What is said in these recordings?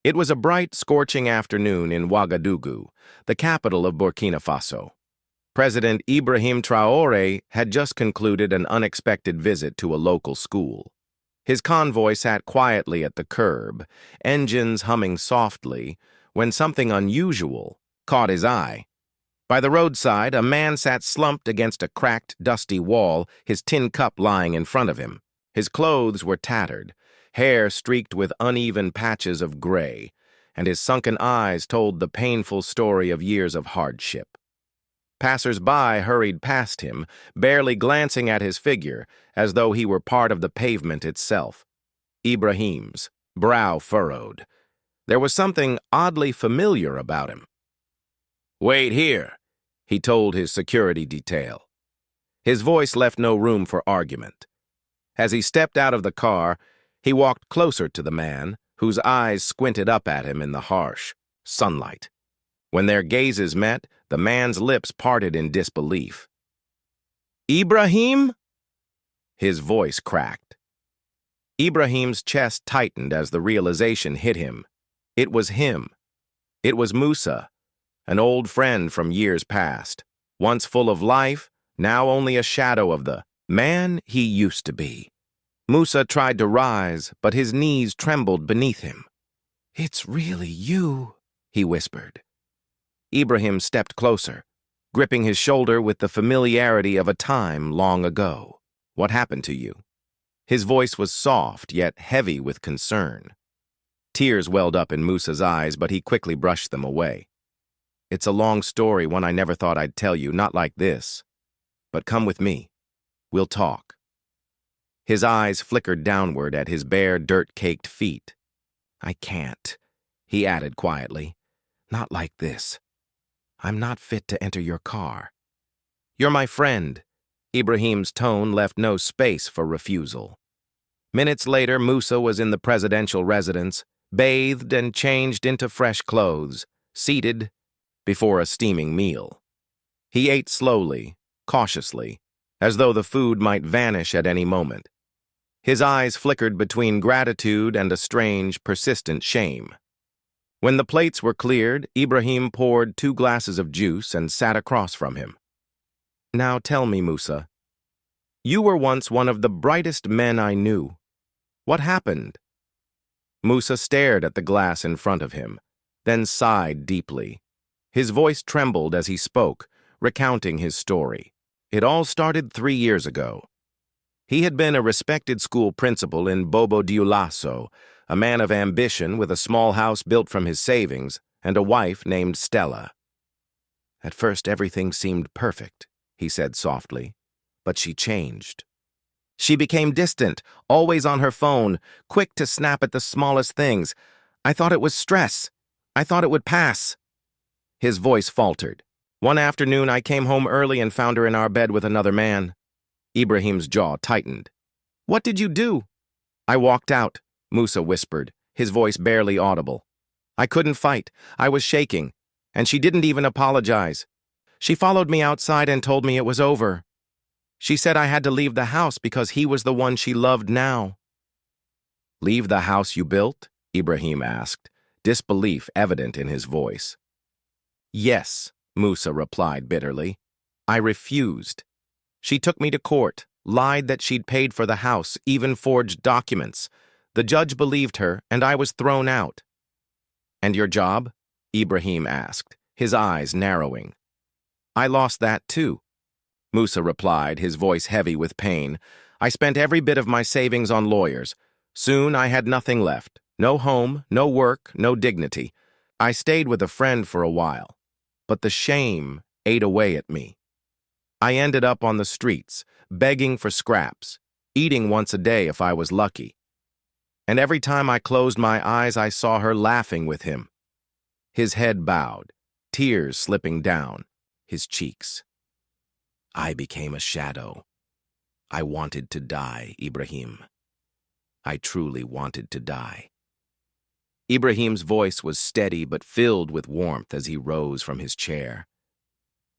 It was a bright, scorching afternoon in Ouagadougou, the capital of Burkina Faso. President Ibrahim Traoré had just concluded an unexpected visit to a local school. His convoy sat quietly at the curb, engines humming softly, when something unusual caught his eye. By the roadside, a man sat slumped against a cracked, dusty wall, his tin cup lying in front of him. His clothes were tattered, hair streaked with uneven patches of gray, and his sunken eyes told the painful story of years of hardship. Passers-by hurried past him, barely glancing at his figure, as though he were part of the pavement itself. Ibrahim's brow furrowed. There was something oddly familiar about him. "Wait here," he told his security detail. His voice left no room for argument. As he stepped out of the car, he walked closer to the man, whose eyes squinted up at him in the harsh sunlight. When their gazes met, the man's lips parted in disbelief. "Ibrahim?" His voice cracked. Ibrahim's chest tightened as the realization hit him. It was him. It was Musa, an old friend from years past, once full of life, now only a shadow of the man he used to be. Musa tried to rise, but his knees trembled beneath him. "It's really you," he whispered. Ibrahim stepped closer, gripping his shoulder with the familiarity of a time long ago. "What happened to you?" His voice was soft, yet heavy with concern. Tears welled up in Musa's eyes, but he quickly brushed them away. "It's a long story, one I never thought I'd tell you, not like this. But come with me. We'll talk." His eyes flickered downward at his bare, dirt-caked feet. "I can't," he added quietly. "Not like this. I'm not fit to enter your car." "You're my friend." Ibrahim's tone left no space for refusal. Minutes later, Musa was in the presidential residence, bathed and changed into fresh clothes, seated before a steaming meal. He ate slowly, cautiously, as though the food might vanish at any moment. His eyes flickered between gratitude and a strange, persistent shame. When the plates were cleared, Ibrahim poured 2 glasses of juice and sat across from him. "Now tell me, Musa, you were once one of the brightest men I knew. What happened?" Musa stared at the glass in front of him, then sighed deeply. His voice trembled as he spoke, recounting his story. It all started 3 years ago. He had been a respected school principal in Bobo Dioulasso, a man of ambition with a small house built from his savings and a wife named Stella. "At first everything seemed perfect," he said softly, "but she changed. She became distant, always on her phone, quick to snap at the smallest things. I thought it was stress. I thought it would pass." His voice faltered. "One afternoon I came home early and found her in our bed with another man." Ibrahim's jaw tightened. "What did you do?" "I walked out," Musa whispered, his voice barely audible. "I couldn't fight. I was shaking. And she didn't even apologize. She followed me outside and told me it was over. She said I had to leave the house because he was the one she loved now." "Leave the house you built?" Ibrahim asked, disbelief evident in his voice. "Yes," Musa replied bitterly. "I refused. She took me to court, lied that she'd paid for the house, even forged documents. The judge believed her, and I was thrown out." "And your job?" Ibrahim asked, his eyes narrowing. "I lost that too," Musa replied, his voice heavy with pain. "I spent every bit of my savings on lawyers. Soon I had nothing left. No home, no work, no dignity. I stayed with a friend for a while, but the shame ate away at me. I ended up on the streets, begging for scraps, eating once a day if I was lucky. And every time I closed my eyes, I saw her laughing with him." His head bowed, tears slipping down his cheeks. "I became a shadow. I wanted to die, Ibrahim. I truly wanted to die." Ibrahim's voice was steady but filled with warmth as he rose from his chair.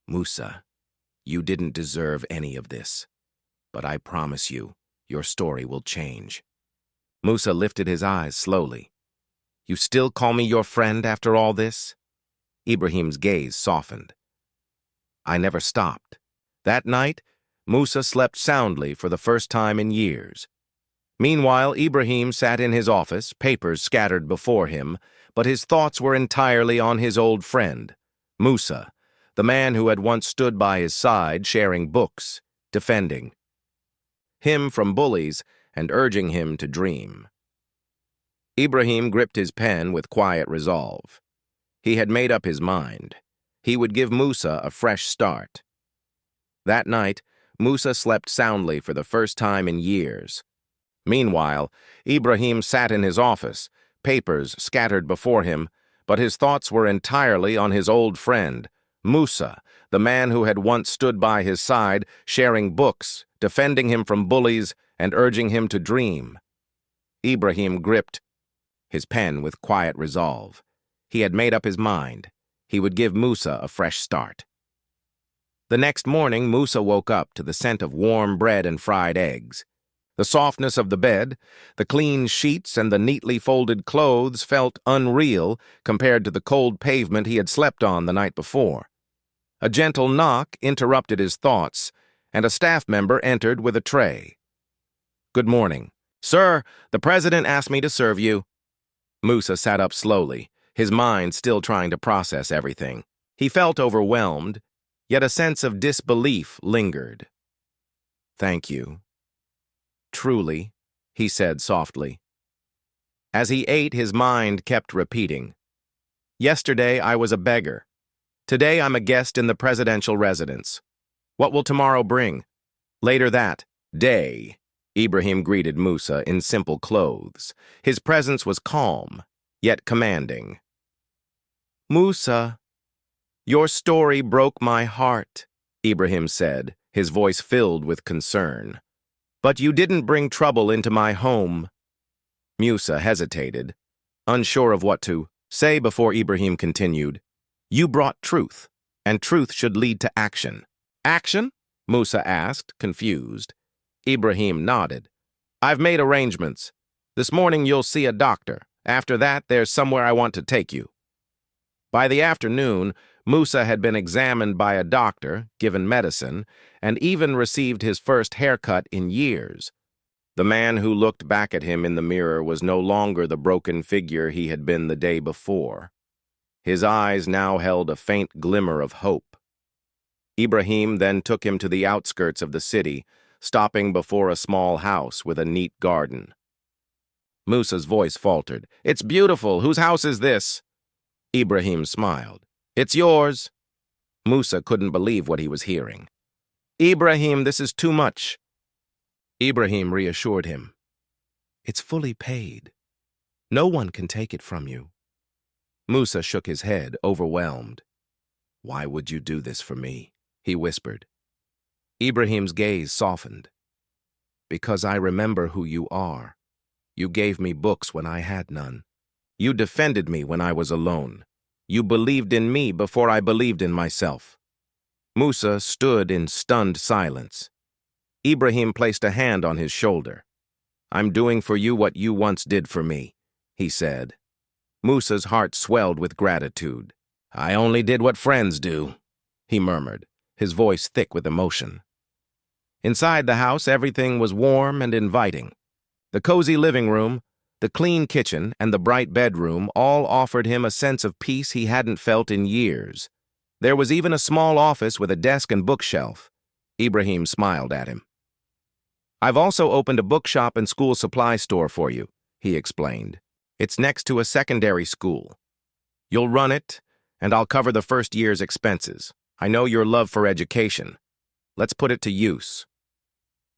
"Musa, you didn't deserve any of this, but I promise you, your story will change." Musa lifted his eyes slowly. You still call me your friend after all this? Ibrahim's gaze softened. I never stopped. That night, Musa slept soundly for the first time in years. Meanwhile, Ibrahim sat in his office, papers scattered before him, but his thoughts were entirely on his old friend, Musa, the man who had once stood by his side, sharing books, defending him from bullies and urging him to dream. Ibrahim gripped his pen with quiet resolve. He had made up his mind. He would give Musa a fresh start. That night, Musa slept soundly for the first time in years. Meanwhile, Ibrahim sat in his office, papers scattered before him, but his thoughts were entirely on his old friend, Musa, the man who had once stood by his side, sharing books, defending him from bullies, and urging him to dream. Ibrahim gripped his pen with quiet resolve. He had made up his mind. He would give Musa a fresh start. The next morning, Musa woke up to the scent of warm bread and fried eggs. The softness of the bed, the clean sheets, and the neatly folded clothes felt unreal compared to the cold pavement he had slept on the night before. A gentle knock interrupted his thoughts, and a staff member entered with a tray. Good morning. Sir, the president asked me to serve you. Musa sat up slowly, his mind still trying to process everything. He felt overwhelmed, yet a sense of disbelief lingered. Thank you. Truly, he said softly. As he ate, his mind kept repeating. Yesterday I was a beggar. Today I'm a guest in the presidential residence. What will tomorrow bring? Later that day, Ibrahim greeted Musa in simple clothes. His presence was calm, yet commanding. Musa, your story broke my heart, Ibrahim said, his voice filled with concern. But you didn't bring trouble into my home. Musa hesitated, unsure of what to say before Ibrahim continued. You brought truth, and truth should lead to action. Action? Musa asked, confused. Ibrahim nodded. I've made arrangements. This morning you'll see a doctor. After that, there's somewhere I want to take you. By the afternoon, Musa had been examined by a doctor, given medicine, and even received his first haircut in years. The man who looked back at him in the mirror was no longer the broken figure he had been the day before. His eyes now held a faint glimmer of hope. Ibrahim then took him to the outskirts of the city, stopping before a small house with a neat garden. Musa's voice faltered. It's beautiful. Whose house is this? Ibrahim smiled. It's yours. Musa couldn't believe what he was hearing. Ibrahim, this is too much. Ibrahim reassured him. It's fully paid. No one can take it from you. Musa shook his head, overwhelmed. Why would you do this for me? He whispered. Ibrahim's gaze softened. Because I remember who you are. You gave me books when I had none. You defended me when I was alone. You believed in me before I believed in myself. Musa stood in stunned silence. Ibrahim placed a hand on his shoulder. I'm doing for you what you once did for me, he said. Musa's heart swelled with gratitude. I only did what friends do, he murmured, his voice thick with emotion. Inside the house, everything was warm and inviting. The cozy living room, the clean kitchen, and the bright bedroom all offered him a sense of peace he hadn't felt in years. There was even a small office with a desk and bookshelf. Ibrahim smiled at him. I've also opened a bookshop and school supply store for you, he explained. It's next to a secondary school. You'll run it, and I'll cover the first year's expenses. I know your love for education. Let's put it to use.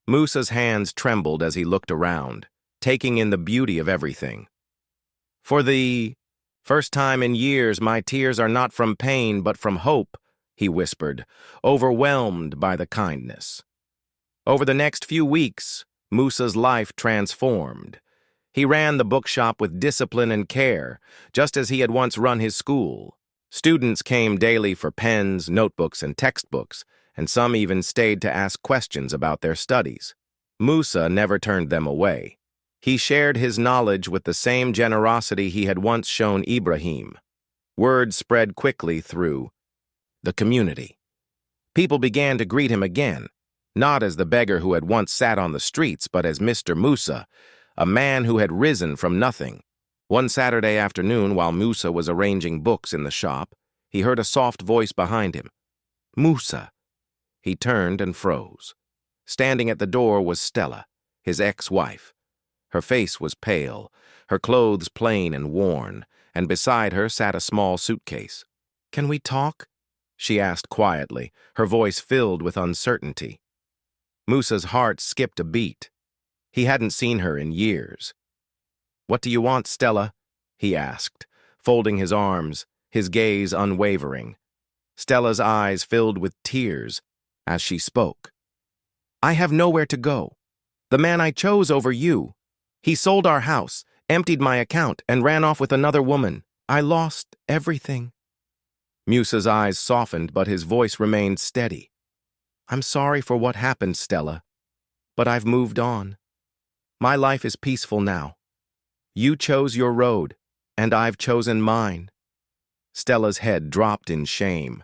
Musa's hands trembled as he looked around, taking in the beauty of everything. For the first time in years, my tears are not from pain but from hope, he whispered, overwhelmed by the kindness. Over the next few weeks, Musa's life transformed. He ran the bookshop with discipline and care, just as he had once run his school. Students came daily for pens, notebooks, and textbooks, and some even stayed to ask questions about their studies. Musa never turned them away. He shared his knowledge with the same generosity he had once shown Ibrahim. Word spread quickly through the community. People began to greet him again, not as the beggar who had once sat on the streets, but as Mr. Musa, a man who had risen from nothing. One Saturday afternoon, while Musa was arranging books in the shop, he heard a soft voice behind him. "Musa." He turned and froze. Standing at the door was Stella, his ex-wife. Her face was pale, her clothes plain and worn, and beside her sat a small suitcase. "Can we talk?" she asked quietly, her voice filled with uncertainty. Musa's heart skipped a beat. He hadn't seen her in years. "What do you want, Stella?" he asked, folding his arms, his gaze unwavering. Stella's eyes filled with tears as she spoke. "I have nowhere to go. The man I chose over you. He sold our house, emptied my account, and ran off with another woman. I lost everything." Musa's eyes softened, but his voice remained steady. "I'm sorry for what happened, Stella, but I've moved on. My life is peaceful now. You chose your road, and I've chosen mine." Stella's head dropped in shame.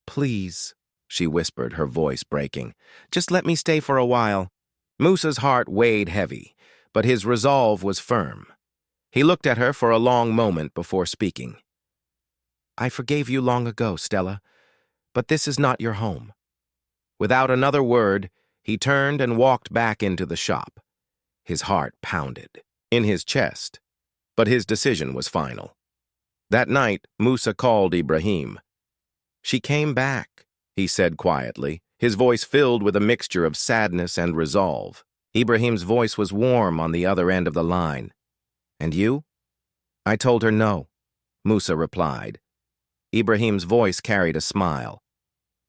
"Please," she whispered, her voice breaking, "just let me stay for a while." Musa's heart weighed heavy, but his resolve was firm. He looked at her for a long moment before speaking. "I forgave you long ago, Stella, but this is not your home." Without another word, he turned and walked back into the shop. His heart pounded in his chest, but his decision was final. That night, Musa called Ibrahim. "She came back," he said quietly, his voice filled with a mixture of sadness and resolve. Ibrahim's voice was warm on the other end of the line. "And you?" "I told her no," Musa replied. Ibrahim's voice carried a smile.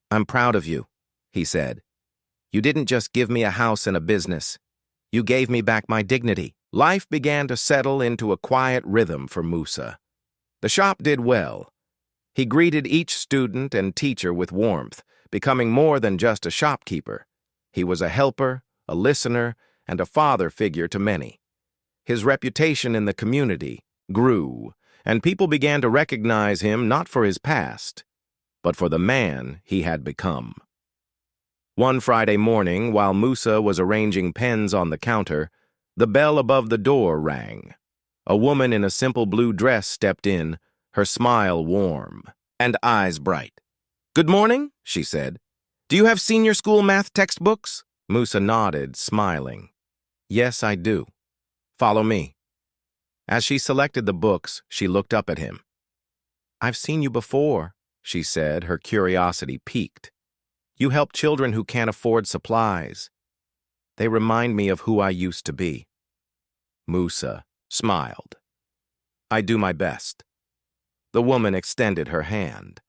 "I'm proud of you," he said. "You didn't just give me a house and a business. You gave me back my dignity." Life began to settle into a quiet rhythm for Musa. The shop did well. He greeted each student and teacher with warmth, becoming more than just a shopkeeper. He was a helper, a listener, and a father figure to many. His reputation in the community grew, and people began to recognize him not for his past, but for the man he had become. One Friday morning, while Musa was arranging pens on the counter, the bell above the door rang. A woman in a simple blue dress stepped in, her smile warm and eyes bright. "Good morning," she said. "Do you have senior school math textbooks?" Musa nodded, smiling. "Yes, I do. Follow me." As she selected the books, she looked up at him. "I've seen you before," she said, her curiosity piqued. "You help children who can't afford supplies. They remind me of who I used to be." Musa smiled. "I do my best." The woman extended her hand.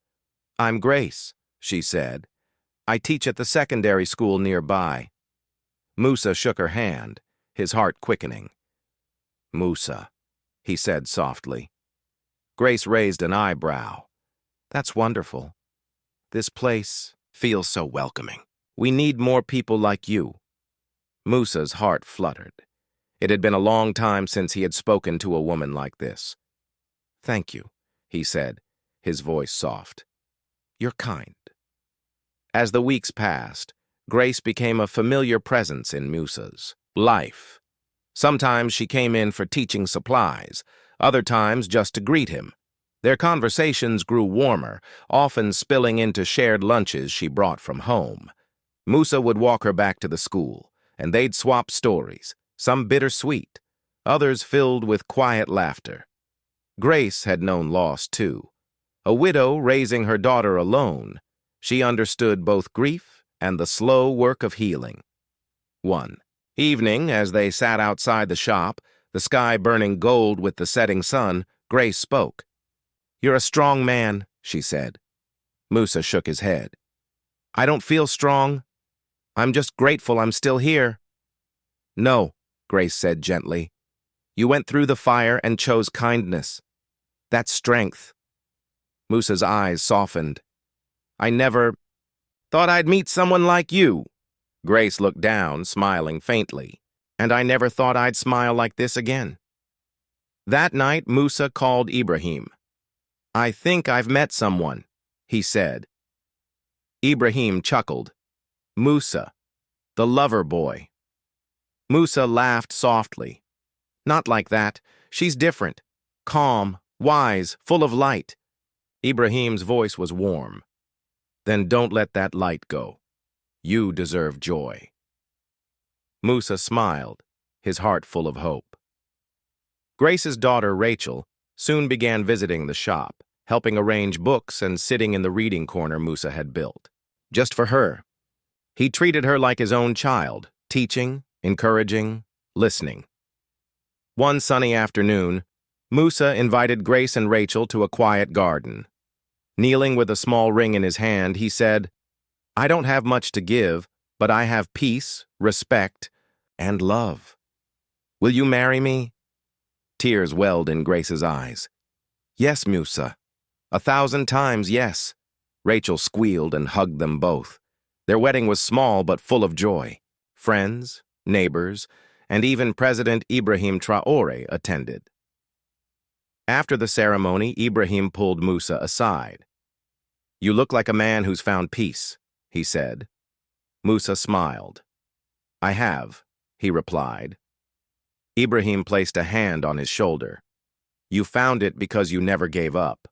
"I'm Grace," she said. "I teach at the secondary school nearby." Musa shook her hand, his heart quickening. "Musa," he said softly. Grace raised an eyebrow. "That's wonderful. This place feels so welcoming. We need more people like you." Musa's heart fluttered. It had been a long time since he had spoken to a woman like this. "Thank you," he said, his voice soft. "You're kind." As the weeks passed, Grace became a familiar presence in Musa's life. Sometimes she came in for teaching supplies, other times just to greet him. Their conversations grew warmer, often spilling into shared lunches she brought from home. Musa would walk her back to the school, and they'd swap stories, some bittersweet, others filled with quiet laughter. Grace had known loss, too. A widow raising her daughter alone, she understood both grief and the slow work of healing. One evening, as they sat outside the shop, the sky burning gold with the setting sun, Grace spoke. "You're a strong man," she said. Musa shook his head. "I don't feel strong. I'm just grateful I'm still here." "No," Grace said gently. "You went through the fire and chose kindness. That's strength." Musa's eyes softened. "I never thought I'd meet someone like you." Grace looked down, smiling faintly. and I never thought I'd smile like this again. That night, Musa called Ibrahim. "I think I've met someone," he said. Ibrahim chuckled. "Musa, the lover boy." Musa laughed softly. "Not like that. She's different. Calm, wise, full of light." Ibrahim's voice was warm. "Then don't let that light go. You deserve joy." Musa smiled, his heart full of hope. Grace's daughter, Rachel, soon began visiting the shop, helping arrange books and sitting in the reading corner Musa had built. Just for her. He treated her like his own child, teaching, encouraging, listening. One sunny afternoon, Musa invited Grace and Rachel to a quiet garden. Kneeling with a small ring in his hand, he said, "I don't have much to give, but I have peace, respect, and love. Will you marry me?" Tears welled in Grace's eyes. "Yes, Musa. 1,000 times yes." Rachel squealed and hugged them both. Their wedding was small but full of joy. Friends, neighbors, and even President Ibrahim Traoré attended. After the ceremony, Ibrahim pulled Musa aside. "You look like a man who's found peace," he said. Musa smiled. "I have," he replied. Ibrahim placed a hand on his shoulder. "You found it because you never gave up."